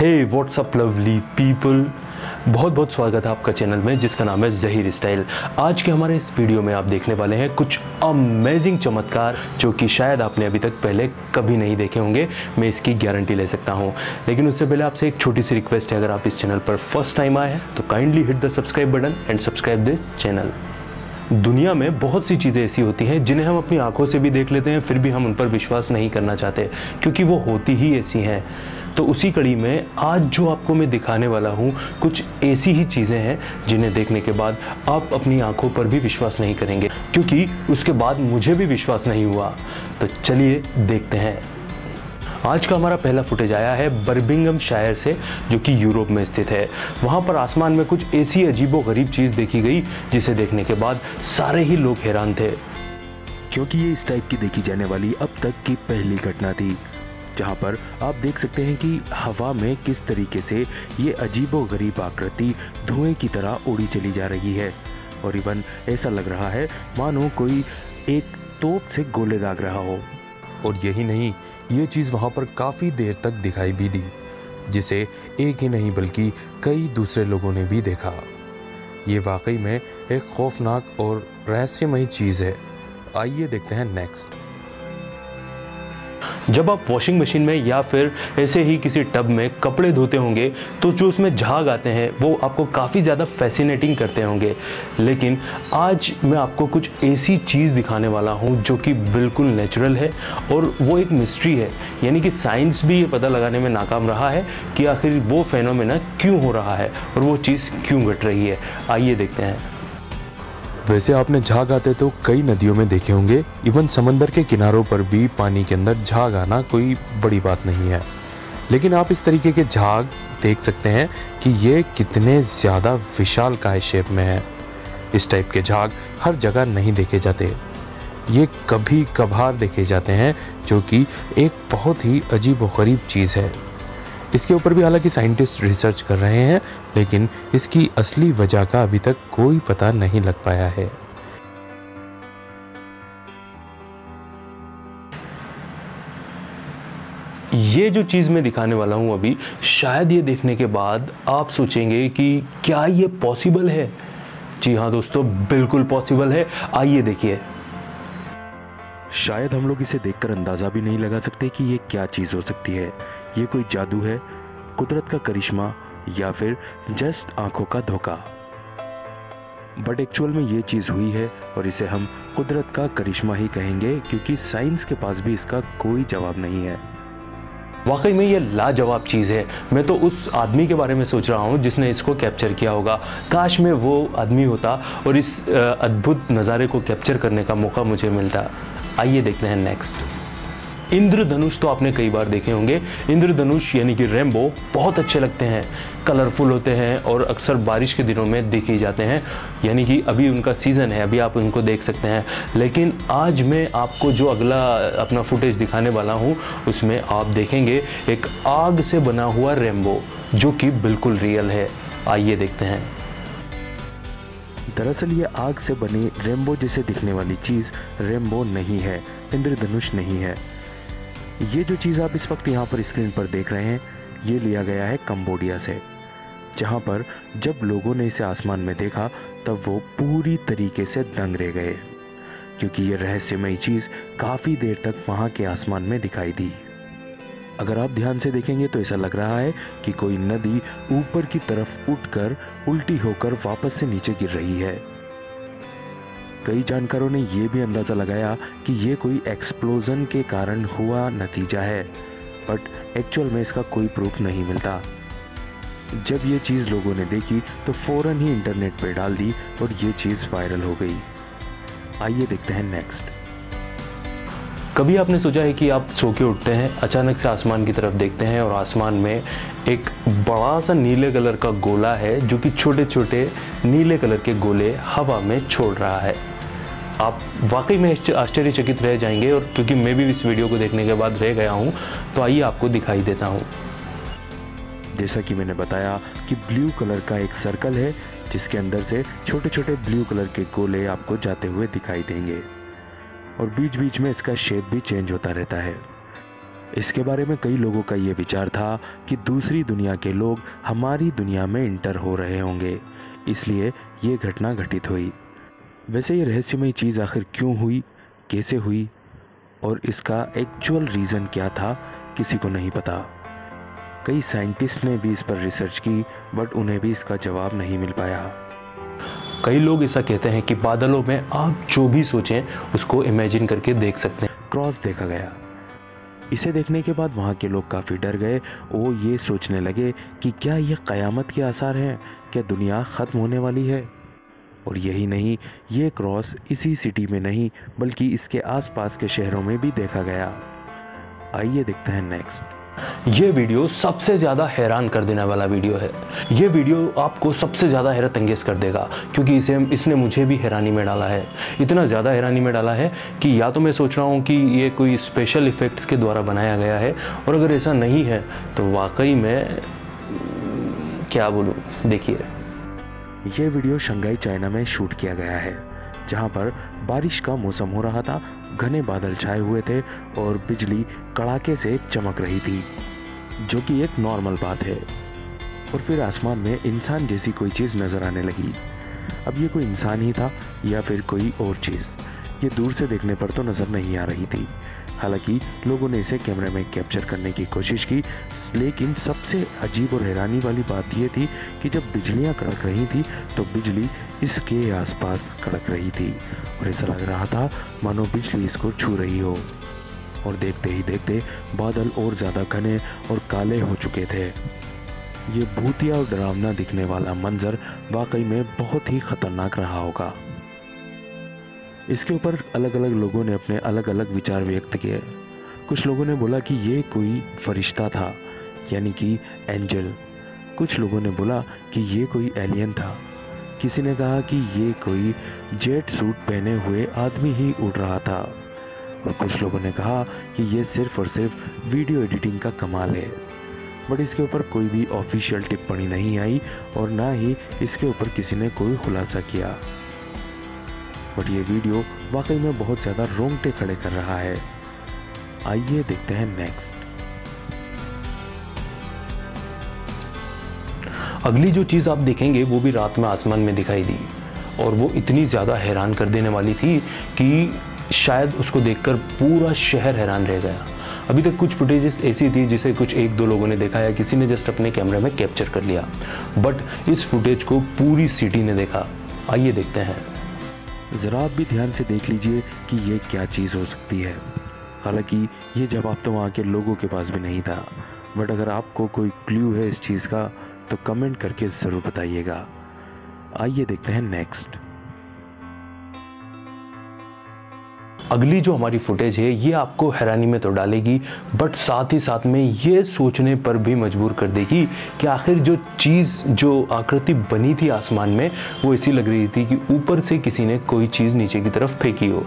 हे WhatsApp lovely people, बहुत बहुत स्वागत है आपका चैनल में जिसका नाम है ज़हीर स्टाइल। आज के हमारे इस वीडियो में आप देखने वाले हैं कुछ अमेजिंग चमत्कार जो कि शायद आपने अभी तक पहले कभी नहीं देखे होंगे। मैं इसकी गारंटी ले सकता हूं। लेकिन उससे पहले आपसे एक छोटी सी रिक्वेस्ट है, अगर आप इस चैनल पर फर्स्ट टाइम आए हैं तो kindly hit the subscribe button and subscribe this channel. दुनिया में बहुत सी चीज़ें ऐसी होती हैं जिन्हें हम अपनी आंखों से भी देख लेते हैं, फिर भी हम उन पर विश्वास नहीं करना चाहते क्योंकि वो होती ही ऐसी हैं। तो उसी कड़ी में आज जो आपको मैं दिखाने वाला हूँ कुछ ऐसी ही चीज़ें हैं जिन्हें देखने के बाद आप अपनी आंखों पर भी विश्वास नहीं करेंगे, क्योंकि उसके बाद मुझे भी विश्वास नहीं हुआ। तो चलिए देखते हैं। आज का हमारा पहला फुटेज आया है बर्मिंघम शायर से, जो कि यूरोप में स्थित है। वहाँ पर आसमान में कुछ ऐसी अजीबोगरीब चीज़ देखी गई जिसे देखने के बाद सारे ही लोग हैरान थे, क्योंकि ये इस टाइप की देखी जाने वाली अब तक की पहली घटना थी, जहाँ पर आप देख सकते हैं कि हवा में किस तरीके से ये अजीबोगरीब आकृति धुएं की तरह उड़ी चली जा रही है। और इवन ऐसा लग रहा है मानो कोई एक तोप से गोले दाग रहा हो। और यही नहीं, ये चीज़ वहाँ पर काफ़ी देर तक दिखाई भी दी, जिसे एक ही नहीं बल्कि कई दूसरे लोगों ने भी देखा। ये वाकई में एक खौफनाक और रहस्यमयी चीज़ है। आइए देखते हैं नेक्स्ट। जब आप वॉशिंग मशीन में या फिर ऐसे ही किसी टब में कपड़े धोते होंगे तो जो उसमें झाग आते हैं वो आपको काफ़ी ज़्यादा फैसिनेटिंग करते होंगे। लेकिन आज मैं आपको कुछ ऐसी चीज़ दिखाने वाला हूँ जो कि बिल्कुल नेचुरल है और वो एक मिस्ट्री है। यानी कि साइंस भी ये पता लगाने में नाकाम रहा है कि आखिर वो फेनोमेना क्यों हो रहा है और वो चीज़ क्यों घट रही है। आइए देखते हैं। वैसे आपने झाग आते तो कई नदियों में देखे होंगे, इवन समंदर के किनारों पर भी पानी के अंदर झाग आना कोई बड़ी बात नहीं है। लेकिन आप इस तरीके के झाग देख सकते हैं कि ये कितने ज़्यादा विशालकाय शेप में है। इस टाइप के झाग हर जगह नहीं देखे जाते, ये कभी कभार देखे जाते हैं, जो कि एक बहुत ही अजीबोगरीब चीज़ है। इसके ऊपर भी हालांकि साइंटिस्ट रिसर्च कर रहे हैं, लेकिन इसकी असली वजह का अभी तक कोई पता नहीं लग पाया है। ये जो चीज़ मैं दिखाने वाला हूँ अभी, शायद ये देखने के बाद आप सोचेंगे कि क्या ये पॉसिबल है। जी हाँ दोस्तों, बिल्कुल पॉसिबल है। आइए देखिए। शायद हम लोग इसे देखकर अंदाज़ा भी नहीं लगा सकते कि ये क्या चीज़ हो सकती है। ये कोई जादू है, कुदरत का करिश्मा, या फिर जस्ट आंखों का धोखा। बट एक्चुअल में ये चीज़ हुई है और इसे हम कुदरत का करिश्मा ही कहेंगे, क्योंकि साइंस के पास भी इसका कोई जवाब नहीं है। वाकई में ये लाजवाब चीज़ है। मैं तो उस आदमी के बारे में सोच रहा हूँ जिसने इसको कैप्चर किया होगा। काश मैं वो आदमी होता और इस अद्भुत नज़ारे को कैप्चर करने का मौका मुझे मिलता। आइए देखते हैं नेक्स्ट। इंद्रधनुष तो आपने कई बार देखे होंगे। इंद्रधनुष यानी कि रेनबो बहुत अच्छे लगते हैं, कलरफुल होते हैं और अक्सर बारिश के दिनों में देखे जाते हैं। यानी कि अभी उनका सीज़न है, अभी आप उनको देख सकते हैं। लेकिन आज मैं आपको जो अगला अपना फुटेज दिखाने वाला हूँ उसमें आप देखेंगे एक आग से बना हुआ रेनबो, जो कि बिल्कुल रियल है। आइए देखते हैं। दरअसल ये आग से बने रेनबो जैसे दिखने वाली चीज़ रेनबो नहीं है, इंद्रधनुष नहीं है। ये जो चीज़ आप इस वक्त यहाँ पर स्क्रीन पर देख रहे हैं, ये लिया गया है कंबोडिया से, जहाँ पर जब लोगों ने इसे आसमान में देखा तब वो पूरी तरीके से दंग रह गए, क्योंकि ये रहस्यमयी चीज़ काफ़ी देर तक वहाँ के आसमान में दिखाई दी। अगर आप ध्यान से देखेंगे तो ऐसा लग रहा है कि कोई नदी ऊपर की तरफ उठकर उल्टी होकर वापस से नीचे गिर रही है। कई जानकारों ने यह भी अंदाज़ा लगाया कि ये कोई एक्सप्लोजन के कारण हुआ नतीजा है, बट एक्चुअल में इसका कोई प्रूफ नहीं मिलता। जब ये चीज़ लोगों ने देखी तो फ़ौरन ही इंटरनेट पर डाल दी और ये चीज़ वायरल हो गई। आइए देखते हैं नेक्स्ट। कभी आपने सोचा है कि आप सो के उठते हैं, अचानक से आसमान की तरफ देखते हैं और आसमान में एक बड़ा सा नीले कलर का गोला है जो कि छोटे छोटे नीले कलर के गोले हवा में छोड़ रहा है। आप वाकई में आश्चर्यचकित रह जाएंगे, और क्योंकि मैं भी इस वीडियो को देखने के बाद रह गया हूँ, तो आइए आपको दिखाई देता हूँ। जैसा कि मैंने बताया कि ब्लू कलर का एक सर्कल है जिसके अंदर से छोटे छोटे ब्लू कलर के गोले आपको जाते हुए दिखाई देंगे, और बीच बीच में इसका शेप भी चेंज होता रहता है। इसके बारे में कई लोगों का ये विचार था कि दूसरी दुनिया के लोग हमारी दुनिया में इंटर हो रहे होंगे, इसलिए ये घटना घटित हुई। वैसे ये रहस्यमय चीज़ आखिर क्यों हुई, कैसे हुई और इसका एक्चुअल रीज़न क्या था, किसी को नहीं पता। कई साइंटिस्ट ने भी इस पर रिसर्च की, बट उन्हें भी इसका जवाब नहीं मिल पाया। कई लोग ऐसा कहते हैं कि बादलों में आप जो भी सोचें उसको इमेजिन करके देख सकते हैं। क्रॉस देखा गया। इसे देखने के बाद वहाँ के लोग काफ़ी डर गए। वो ये सोचने लगे कि क्या ये क़यामत के आसार हैं, क्या दुनिया ख़त्म होने वाली है। और यही नहीं, ये क्रॉस इसी सिटी में नहीं बल्कि इसके आसपास के शहरों में भी देखा गया। आइए देखते हैं नेक्स्ट। ये वीडियो सबसे ज़्यादा हैरान कर देने वाला वीडियो है। ये वीडियो आपको सबसे ज़्यादा हैरत अंगेज कर देगा, क्योंकि इसने मुझे भी हैरानी में डाला है। इतना ज़्यादा हैरानी में डाला है कि या तो मैं सोच रहा हूँ कि ये कोई स्पेशल इफ़ेक्ट्स के द्वारा बनाया गया है, और अगर ऐसा नहीं है तो वाकई में क्या बोलूँ। देखिए, ये वीडियो शंघाई चाइना में शूट किया गया है, जहाँ पर बारिश का मौसम हो रहा था, घने बादल छाए हुए थे और बिजली कड़ाके से चमक रही थी, जो कि एक नॉर्मल बात है। और फिर आसमान में इंसान जैसी कोई चीज़ नज़र आने लगी। अब ये कोई इंसान ही था या फिर कोई और चीज़, ये दूर से देखने पर तो नज़र नहीं आ रही थी। हालांकि लोगों ने इसे कैमरे में कैप्चर करने की कोशिश की, लेकिन सबसे अजीब और हैरानी वाली बात यह थी कि जब बिजलियां कड़क रही थी तो बिजली इसके आसपास कड़क रही थी और ऐसा लग रहा था मानो बिजली इसको छू रही हो। और देखते ही देखते बादल और ज़्यादा घने और काले हो चुके थे। ये भूतिया और डरावना दिखने वाला मंजर वाकई में बहुत ही खतरनाक रहा होगा। इसके ऊपर अलग अलग लोगों ने अपने अलग अलग विचार व्यक्त किए। कुछ लोगों ने बोला कि ये कोई फरिश्ता था, यानी कि एंजल। कुछ लोगों ने बोला कि ये कोई एलियन था। किसी ने कहा कि ये कोई जेट सूट पहने हुए आदमी ही उड़ रहा था। और कुछ लोगों ने कहा कि ये सिर्फ और सिर्फ वीडियो एडिटिंग का कमाल है। बट इसके ऊपर कोई भी ऑफिशियल टिप्पणी नहीं आई और ना ही इसके ऊपर किसी ने कोई खुलासा किया। बट ये वीडियो वाकई में बहुत ज़्यादा रोंगटे खड़े कर रहा है। आइए देखते हैं नेक्स्ट। अगली जो चीज़ आप देखेंगे वो भी रात में आसमान में दिखाई दी, और वो इतनी ज़्यादा हैरान कर देने वाली थी कि शायद उसको देखकर पूरा शहर हैरान रह गया। अभी तक कुछ फुटेजेस ऐसी थी जिसे कुछ एक दो लोगों ने देखा या किसी ने जस्ट अपने कैमरे में कैप्चर कर लिया, बट इस फुटेज को पूरी सिटी ने देखा। आइए देखते हैं। ज़रा आप भी ध्यान से देख लीजिए कि ये क्या चीज़ हो सकती है। हालांकि ये जवाब तो वहाँ के लोगों के पास भी नहीं था, बट अगर आपको कोई क्लू है इस चीज़ का तो कमेंट करके ज़रूर बताइएगा। आइए देखते हैं नेक्स्ट। अगली जो हमारी फुटेज है ये आपको हैरानी में तो डालेगी, बट साथ ही साथ में ये सोचने पर भी मजबूर कर देगी कि आखिर जो चीज़, जो आकृति बनी थी आसमान में, वो ऐसी लग रही थी कि ऊपर से किसी ने कोई चीज़ नीचे की तरफ फेंकी हो।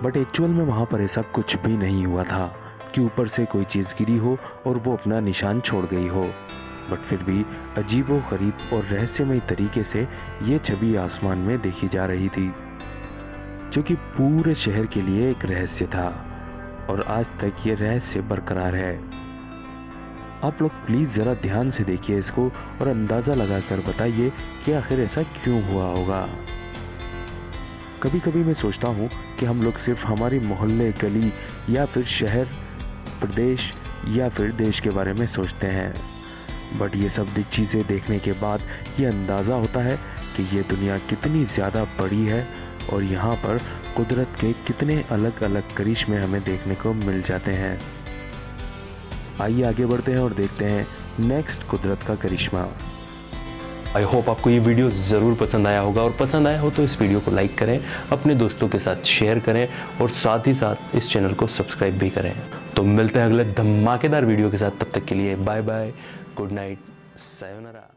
बट एक्चुअल में वहाँ पर ऐसा कुछ भी नहीं हुआ था कि ऊपर से कोई चीज़ गिरी हो और वो अपना निशान छोड़ गई हो। बट फिर भी अजीबोगरीब और रहस्यमय तरीके से ये छवि आसमान में देखी जा रही थी, जो कि पूरे शहर के लिए एक रहस्य था और आज तक ये रहस्य बरकरार है। आप लोग प्लीज़ ज़रा ध्यान से देखिए इसको और अंदाज़ा लगाकर बताइए कि आखिर ऐसा क्यों हुआ होगा। कभी कभी मैं सोचता हूँ कि हम लोग सिर्फ हमारी मोहल्ले, गली या फिर शहर, प्रदेश या फिर देश के बारे में सोचते हैं, बट ये सब चीज़ें देखने के बाद ये अंदाज़ा होता है कि ये दुनिया कितनी ज़्यादा बड़ी है और यहाँ पर कुदरत के कितने अलग अलग करिश्मे हमें देखने को मिल जाते हैं। आइए आगे बढ़ते हैं और देखते हैं नेक्स्ट कुदरत का करिश्मा। आई होप आपको ये वीडियो ज़रूर पसंद आया होगा, और पसंद आया हो तो इस वीडियो को लाइक करें, अपने दोस्तों के साथ शेयर करें और साथ ही साथ इस चैनल को सब्सक्राइब भी करें। तो मिलते हैं अगले धमाकेदार वीडियो के साथ, तब तक के लिए bye bye, good night, sayonara.